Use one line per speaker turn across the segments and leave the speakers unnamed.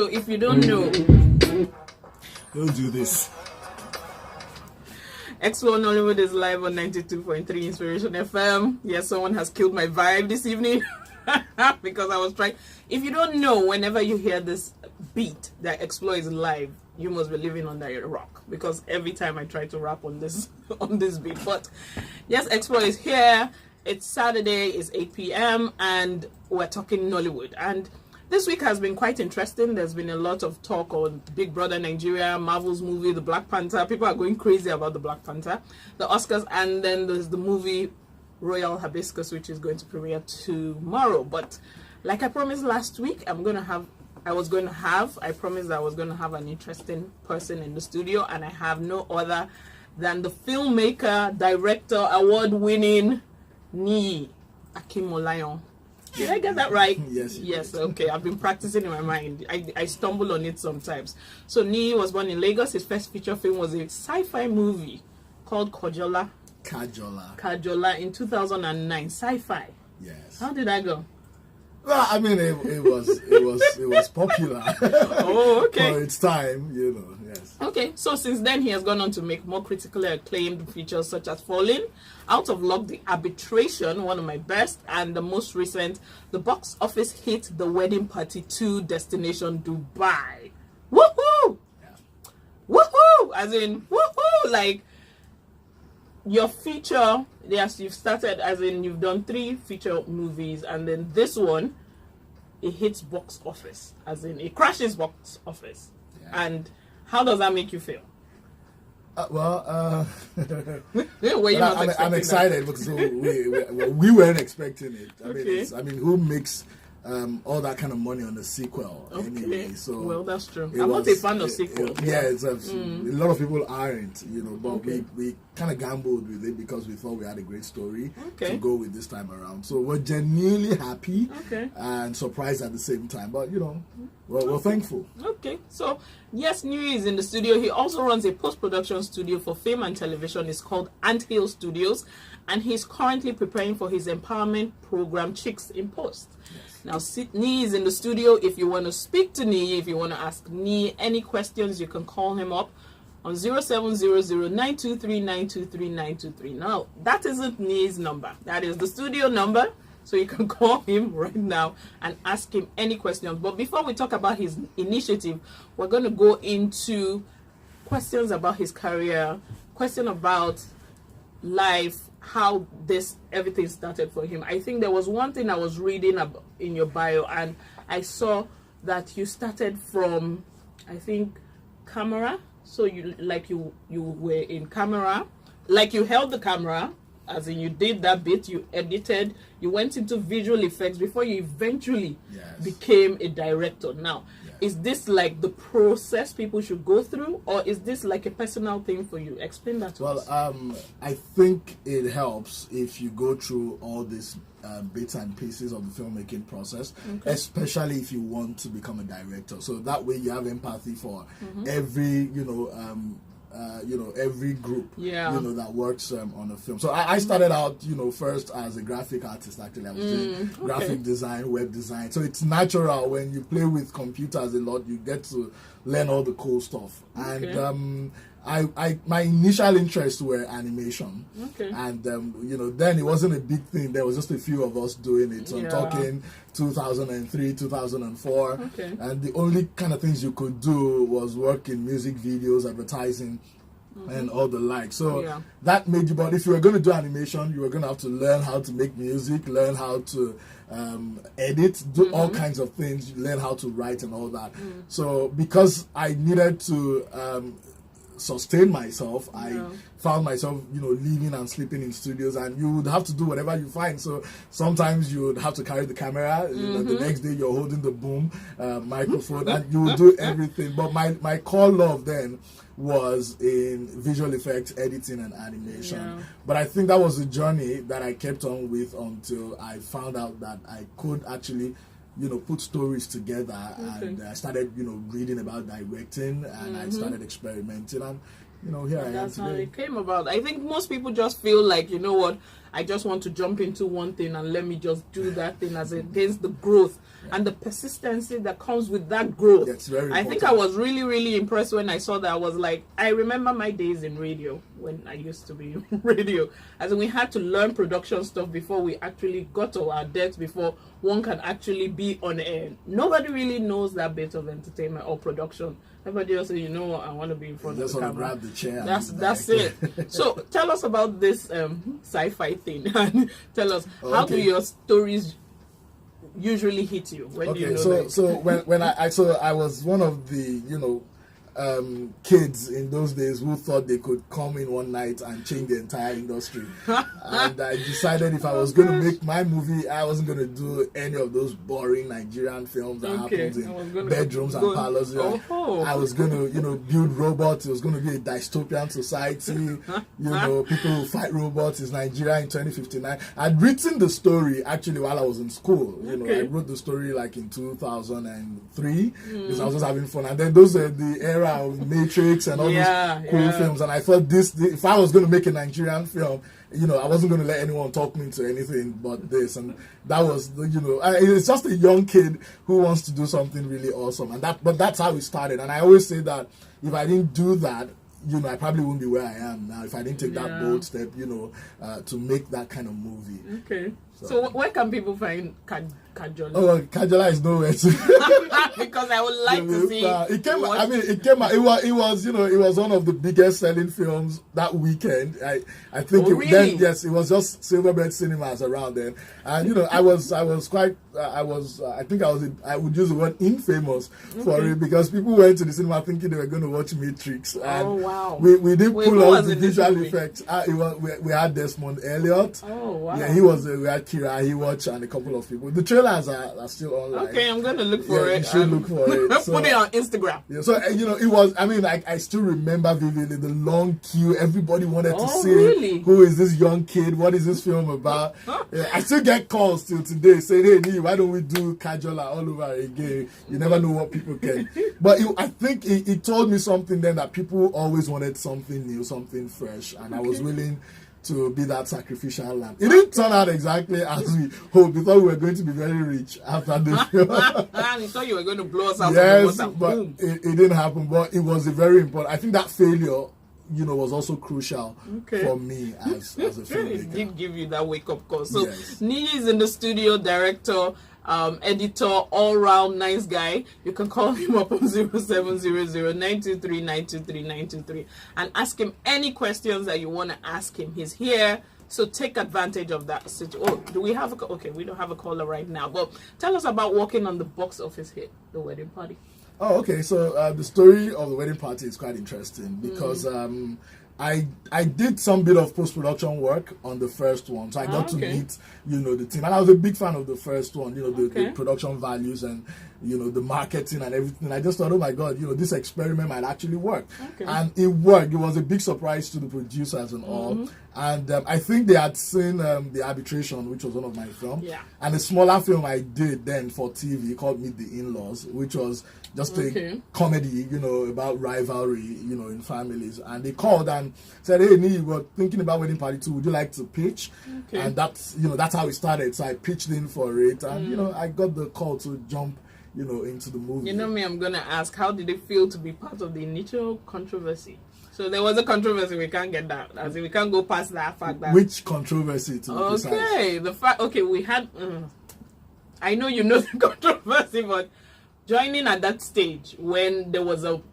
So if you don't know,
don't do this.
Xplore Nollywood is live on 92.3 Inspiration FM. Yes, someone has killed my vibe this evening because I was trying. If you don't know, whenever you hear this beat that Xplore is live, you must be living under a rock, because every time I try to rap on this beat. But yes, Xplore is here. It's Saturday, it's 8 p.m. and we're talking Nollywood. And this week has been quite interesting. There's been a lot of talk on Big Brother Nigeria, Marvel's movie, The Black Panther. People are going crazy about The Black Panther, the Oscars, and then there's the movie Royal Hibiscus, which is going to premiere tomorrow. But like I promised last week, I promised I was going to have an interesting person in the studio, and I have no other than the filmmaker, director, award-winning Niyi Akinmolayan. Did I get that right?
Yes.
Okay, I've been practicing in my mind. I stumble on it sometimes. So Niyi was born in Lagos. His first feature film was a sci-fi movie called Kajola in 2009. Sci-fi.
Yes.
How did that go?
Well, I mean, it was popular.
Oh, okay.
For its time, yes.
Okay, so since then he has gone on to make more critically acclaimed features such as Falling, Out of Luck, The Arbitration, one of my best, and the most recent, the box office hit The Wedding Party 2, Destination Dubai. Woohoo!
Yeah.
Woohoo! As in, woohoo! Like, your feature, yes, you've started, as in you've done 3 feature movies, and then this one, it hits box office, as in it crashes box office.
Yeah.
And how does that make you feel?
Well,
I'm
I'm excited because we weren't expecting it. I mean, who makes all that kind of money on a sequel anyway? So
well, that's true. I'm not a fan of sequels.
A lot of people aren't, but we kind of gambled with it because we thought we had a great story to go with this time around. So we're genuinely happy and surprised at the same time. But we're thankful.
Okay, so yes, Niyi is in the studio. He also runs a post-production studio for film and television. It's called Anthill Studios, and he's currently preparing for his empowerment program, Chicks in Post. Yes. Now, Niyi is in the studio. If you want to speak to Niyi, if you want to ask Niyi any questions, you can call him up on 0700-923-923-923. Now, that isn't Niyi's number. That is the studio number. So you can call him right now and ask him any questions. But before we talk about his initiative, we're going to go into questions about his career, question about life, how everything started for him. I think there was one thing I was reading about in your bio, and I saw that you started from, I think, camera. So you were in camera, like you held the camera, as in you did that bit, you edited, you went into visual effects before you eventually became a director. Now, is this like the process people should go through, or is this like a personal thing for you? Explain that to us.
I think it helps if you go through all these bits and pieces of the filmmaking process, especially if you want to become a director. So that way you have empathy for every, every group, that works on a film. So I started out, first as a graphic artist. Actually, I was doing graphic design, web design. So it's natural when you play with computers a lot, you get to learn all the cool stuff. And my initial interests were animation, and then it wasn't a big thing. There was just a few of us doing it. So I'm talking 2003, 2004, and the only kind of things you could do was work in music videos, advertising, and all the like. So that made you. But if you were going to do animation, you were going to have to learn how to make music, learn how to edit, do all kinds of things, learn how to write and all that. So because I needed to sustain myself, I found myself, living and sleeping in studios, and you would have to do whatever you find. So sometimes you would have to carry the camera, the next day you're holding the boom microphone, and you would do everything. But my core love then was in visual effects, editing, and animation. But I think that was a journey that I kept on with until I found out that I could actually put stories together, and I started, reading about directing, and I started experimenting, and here I am today.
That's how it came about. I think most people just feel like, I just want to jump into one thing and let me just do that thing, as against the growth and the persistency that comes with that growth.
That's very
I
important.
think I was really, really impressed when I saw that. I was like, I remember my days in radio, when I used to be radio, as in we had to learn production stuff before we actually got to our decks, before one can actually be on air. Nobody really knows that bit of entertainment or production. Everybody else says, you know what, I want to be in front of the camera.
Grab the chair.
That's it. So tell us about this sci-fi thing. Tell us, how do your stories usually hit you? When do you know
when I was one of the kids in those days who thought they could come in one night and change the entire industry. And I decided if I was going to make my movie, I wasn't going to do any of those boring Nigerian films that happens in bedrooms and parlors. I was going to, build robots. It was going to be a dystopian society. People who fight robots. It's Nigeria in 2059. I'd written the story actually while I was in school. I wrote the story like in 2003 because I was just having fun. And then those are the era of Matrix and all these cool films, and I thought if I was going to make a Nigerian film, I wasn't going to let anyone talk me into anything but this. And that was it's just a young kid who wants to do something really awesome, but that's how it started. And I always say that if I didn't do that, I probably wouldn't be where I am now if I didn't take that bold step, to make that kind of movie.
Okay. So where can people find Kajola?
Oh, Kajola is nowhere
because I would like to see.
It came out. It was one of the biggest selling films that weekend. I think
really?
It was just Silverbird Cinemas around then, and I would use the word infamous for it because people went to the cinema thinking they were going to watch Matrix. And
wow!
We did pull out the visual effects. We had Desmond Elliott.
Oh wow!
Yeah, he was. We had Kira, he watched, and a couple of people. The trailers are still online.
Okay, I'm going to look for it.
You should look for it.
So, put it on Instagram.
Yeah, so, it was, I still remember vividly the long queue. Everybody wanted to see who is this young kid? What is this film about? I still get calls till today saying, hey, Niyi, why don't we do Kajola all over again? You never know what people can. But I think it told me something then that people always wanted something new, something fresh. And I was willing to be that sacrificial lamb. It didn't turn out exactly as we hoped. We thought we were going to be very rich after the film.
You thought you were going to blow us out.
Yes, but it didn't happen. But it was a very important. I think that failure, was also crucial for me as a filmmaker.
It did give you that wake up call. So Niyi is in the studio, director, editor, all-round nice guy. You can call him up on 0700-923-923-923 and ask him any questions that you want to ask him. He's here, so take advantage of that situation. Oh, do we have we don't have a caller right now, but tell us about working on the box office hit, The Wedding Party.
Oh, okay. So the story of The Wedding Party is quite interesting because I did some bit of post-production work on the first one, so I got to meet, the team. And I was a big fan of the first one, the production values and, the marketing and everything. I just thought, oh my God, this experiment might actually work. And it worked. It was a big surprise to the producers and all. And I think they had seen The Arbitration, which was one of my films. Yeah. And a smaller film I did then for TV called Meet the In-Laws, which was just a comedy, about rivalry, in families. And they called and said, hey, Niyi, we're thinking about Wedding Party 2. Would you like to pitch? And that's how it started. So I pitched in for it. And, I got the call to jump, into the movie.
I'm going to ask, how did it feel to be part of the initial controversy? So there was a controversy. We can't get that. As in, we can't go past that fact.
Which controversy to be precise?
The fact. Okay, we had. I know you know the controversy, but joining at that stage when there was an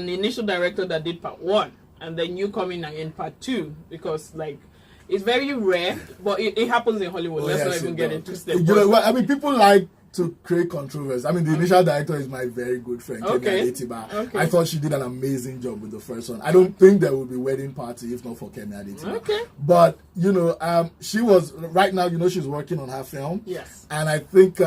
initial director that did part 1, and then you coming in part 2, because it's very rare, but it happens in Hollywood. Let's not even get into steps.
People like to create controversy. The initial director is my very good friend, Kemi Adetiba. I thought she did an amazing job with the first one. I don't think there would be Wedding Party if not for Kemi Adetiba. But, she was, right now, she's working on her film.
Yes.
And I think,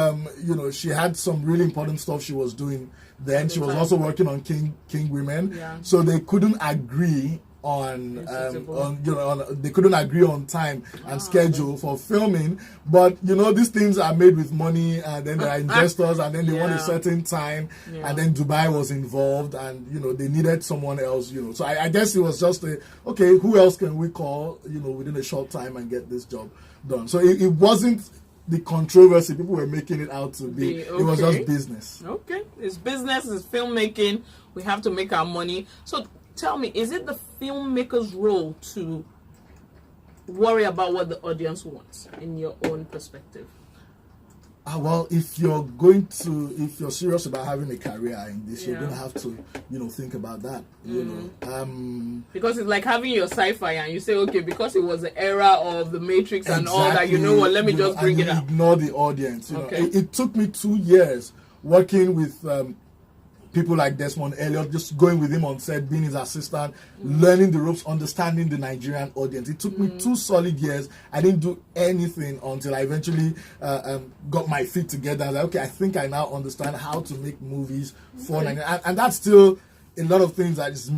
she had some really important stuff she was doing then. She was also working on King Women. Yeah. So they couldn't agree they couldn't agree on time and schedule for filming. But these things are made with money, and then there are investors, and then they want a certain time, and then Dubai was involved, and they needed someone else. So I guess it was just okay, who else can we call within a short time and get this job done? So it wasn't the controversy people were making it out to be. Okay. It was just business.
Okay, it's business, it's filmmaking. We have to make our money. So tell me, is it the filmmaker's role to worry about what the audience wants in your own perspective?
Well, if you're serious about having a career in this, you're going to have to, think about that.
Because it's like having your sci-fi and you say, okay, because it was the era of the Matrix and all that, let me just bring it up.
Ignore the audience.
Okay.
It took me 2 years working with people like Desmond Elliott, just going with him on set, being his assistant, learning the ropes, understanding the Nigerian audience. It took me 2 solid years. I didn't do anything until I eventually got my feet together. Like, okay, I think I now understand how to make movies for Nigeria. And that's still a lot of things that is,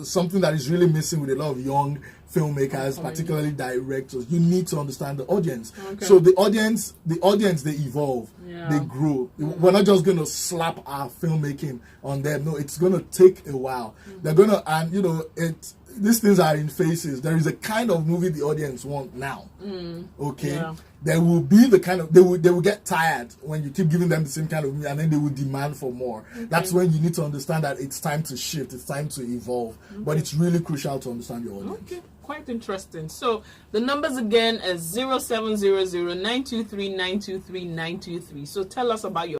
something that is really missing with a lot of young filmmakers, particularly directors. You need to understand the audience. Okay. So the audience, they evolve, they grow. We're not just going to slap our filmmaking on them. No, it's going to take a while. They're going to, and these things are in phases. There is a kind of movie the audience want now. Okay. Yeah. There will be the kind of, they will get tired when you keep giving them the same kind of movie, and then they will demand for more. Okay. That's when you need to understand that it's time to shift, it's time to evolve. But it's really crucial to understand your audience.
Okay. Quite interesting. So the numbers again is 0700 923 923 923. So tell us about your